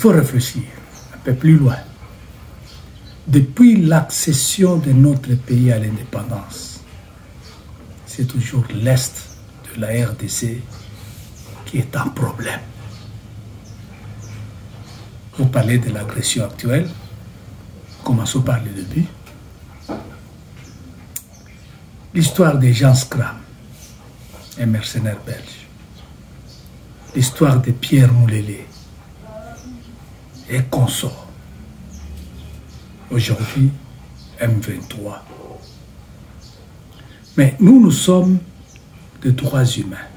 faut réfléchir un peu plus loin. Depuis l'accession de notre pays à l'indépendance, c'est toujours l'Est de la RDC qui est un problème. Vous parlez de l'agression actuelle, commençons par le début. L'histoire des Jean Scram, un mercenaire belge. L'histoire de Pierre Moulélé et consorts. Aujourd'hui, M23. Mais nous sommes de droits humains.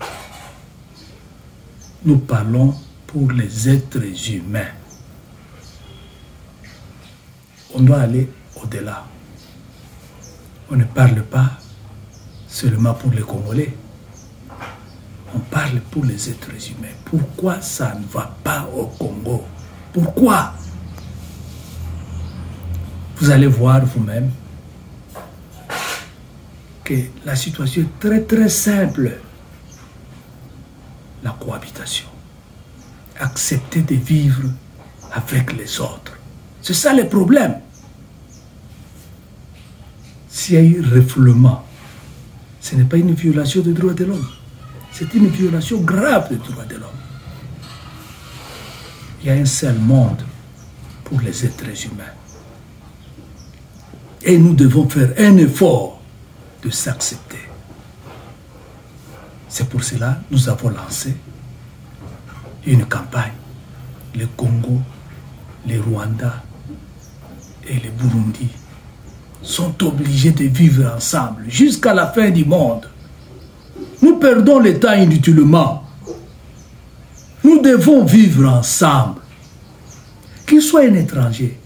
Nous parlons pour les êtres humains. On doit aller au-delà. On ne parle pas seulement pour les Congolais. On parle pour les êtres humains. Pourquoi ça ne va pas au Congo? Pourquoi? Vous allez voir vous-même que la situation est très très simple. La cohabitation. Accepter de vivre avec les autres. C'est ça le problème. S'il y a eu refoulement, ce n'est pas une violation des droits de l'homme. C'est une violation grave des droits de l'homme. Il y a un seul monde pour les êtres humains. Et nous devons faire un effort de s'accepter. C'est pour cela que nous avons lancé une campagne. Le Congo, le Rwanda et le Burundi sont obligés de vivre ensemble jusqu'à la fin du monde. Nous perdons le temps inutilement. Nous devons vivre ensemble. Qu'il soit un étranger.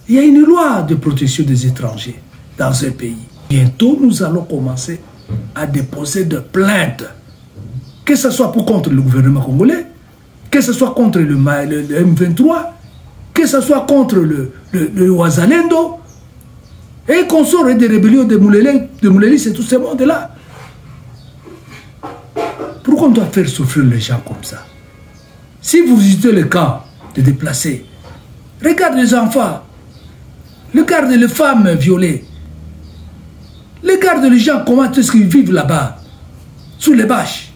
Il y a une loi de protection des étrangers dans un pays. Bientôt, nous allons commencer à déposer des plaintes. Que ce soit contre le gouvernement congolais, que ce soit contre le M23, que ce soit contre le Ouazalendo, et qu'on sort des rébellions de Mouleli, c'est tout ce monde-là. Pourquoi on doit faire souffrir les gens comme ça? Si vous visitez le camp de déplacés, regardez les enfants, regardez les femmes violées, regardez les gens, comment est-ce qu'ils vivent là-bas, sous les bâches.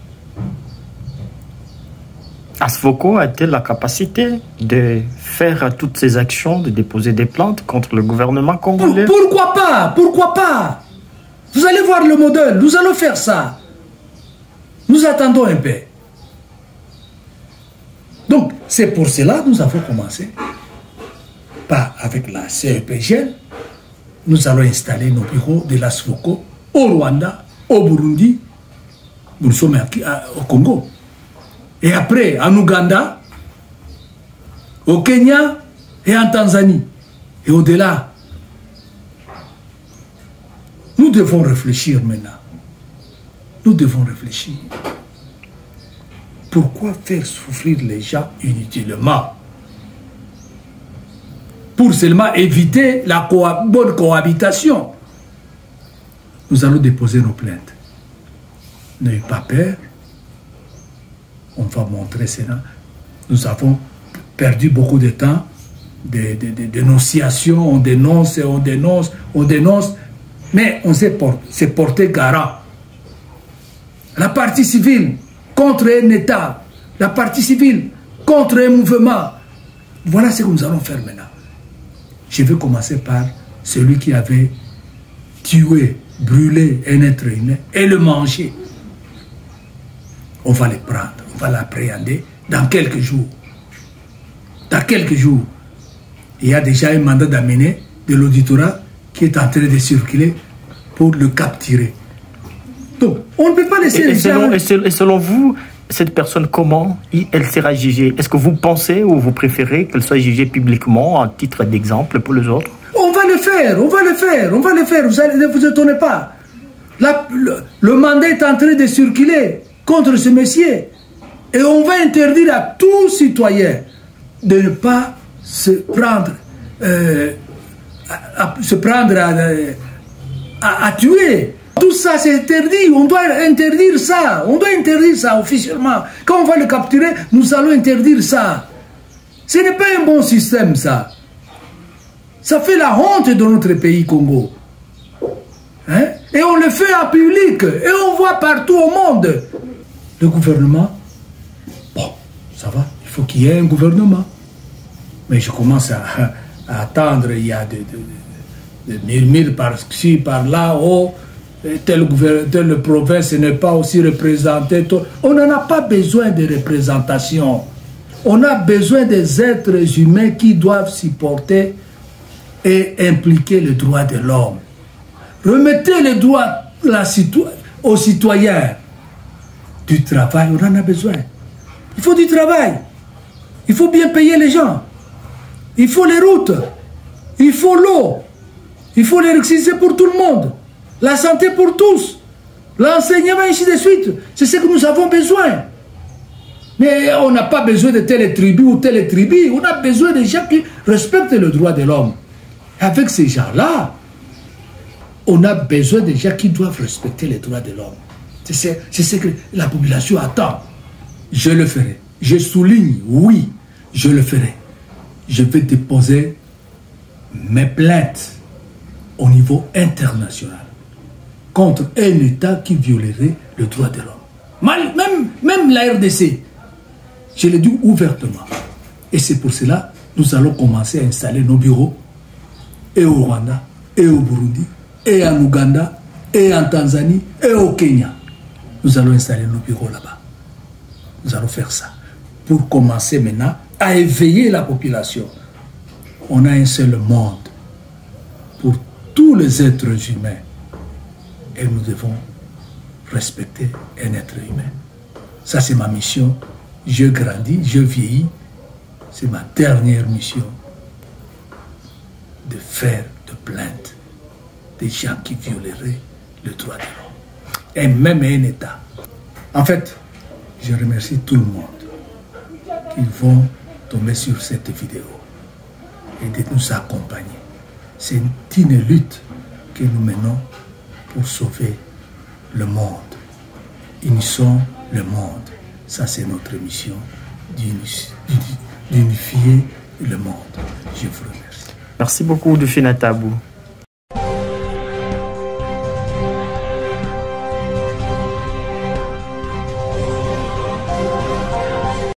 Asfoko a-t-il la capacité de faire toutes ces actions, de déposer des plaintes contre le gouvernement congolais? Pourquoi pas? Pourquoi pas? Vous allez voir le modèle, nous allons faire ça. Nous attendons un peu. Donc, c'est pour cela que nous avons commencé. Pas avec la CEPGL. Nous allons installer nos bureaux de l'Asfoko au Rwanda, au Burundi. Nous sommes au Congo. Et après, en Ouganda, au Kenya et en Tanzanie. Et au-delà. Nous devons réfléchir maintenant. Nous devons réfléchir. Pourquoi faire souffrir les gens inutilement? Pour seulement éviter la bonne cohabitation. Nous allons déposer nos plaintes. N'ayez pas peur. On va montrer cela. Nous avons perdu beaucoup de temps de dénonciation. On dénonce, on dénonce, on dénonce. Mais on s'est porté garant. La partie civile contre un État. La partie civile contre un mouvement. Voilà ce que nous allons faire maintenant. Je vais commencer par celui qui avait tué, brûlé un être humain et le manger. On va les prendre, on va l'appréhender dans quelques jours. Dans quelques jours, il y a déjà un mandat d'amener de l'auditorat qui est en train de circuler pour le capturer. Donc, on ne peut pas laisser les gens... Et selon vous, cette personne, comment elle sera jugée? Est-ce que vous pensez ou vous préférez qu'elle soit jugée publiquement, à titre d'exemple pour les autres? On va le faire, on va le faire, on va le faire. Vous ne vous étonnez pas. Le mandat est en train de circuler contre ce monsieur. Et on va interdire à tout citoyen de ne pas se prendre, à tuer. Tout ça, c'est interdit. On doit interdire ça. On doit interdire ça officiellement. Quand on va le capturer, nous allons interdire ça. Ce n'est pas un bon système, ça. Ça fait la honte de notre pays Congo. Hein? Et on le fait en public. Et on voit partout au monde. Le gouvernement, bon, ça va, il faut qu'il y ait un gouvernement. Mais je commence à attendre, il y a des murmures par-ci, par-là, oh, telle province n'est pas aussi représentée. On n'en a pas besoin de représentation. On a besoin des êtres humains qui doivent supporter et impliquer le droit de l'homme. Remettez les droits aux citoyens. Du travail, on en a besoin. Il faut du travail. Il faut bien payer les gens. Il faut les routes. Il faut l'eau. Il faut l'électricité pour tout le monde. La santé pour tous. L'enseignement, ainsi de suite. C'est ce que nous avons besoin. Mais on n'a pas besoin de telle tribu ou telle tribu. On a besoin de gens qui respectent le droit de l'homme. Avec ces gens-là, on a besoin de gens qui doivent respecter les droits de l'homme. C'est ce que la population attend. Je le ferai. Je souligne, oui, je le ferai. Je vais déposer mes plaintes au niveau international contre un État qui violerait le droit de l'homme. Même la RDC, je l'ai dit ouvertement. Et c'est pour cela que nous allons commencer à installer nos bureaux et au Rwanda, et au Burundi, et en Ouganda, et en Tanzanie, et au Kenya. Nous allons installer nos bureaux là-bas. Nous allons faire ça. Pour commencer maintenant à éveiller la population. On a un seul monde pour tous les êtres humains. Et nous devons respecter un être humain. Ça, c'est ma mission. Je grandis, je vieillis. C'est ma dernière mission de faire de plainte des gens qui violeraient le droit de l'homme. Et même un État. En fait, je remercie tout le monde qui vont tomber sur cette vidéo et de nous accompagner. C'est une lutte que nous menons pour sauver le monde. Unissons le monde. Ça, c'est notre mission, d'unifier le monde. Je vous remercie. Merci beaucoup, Dufina Tabou.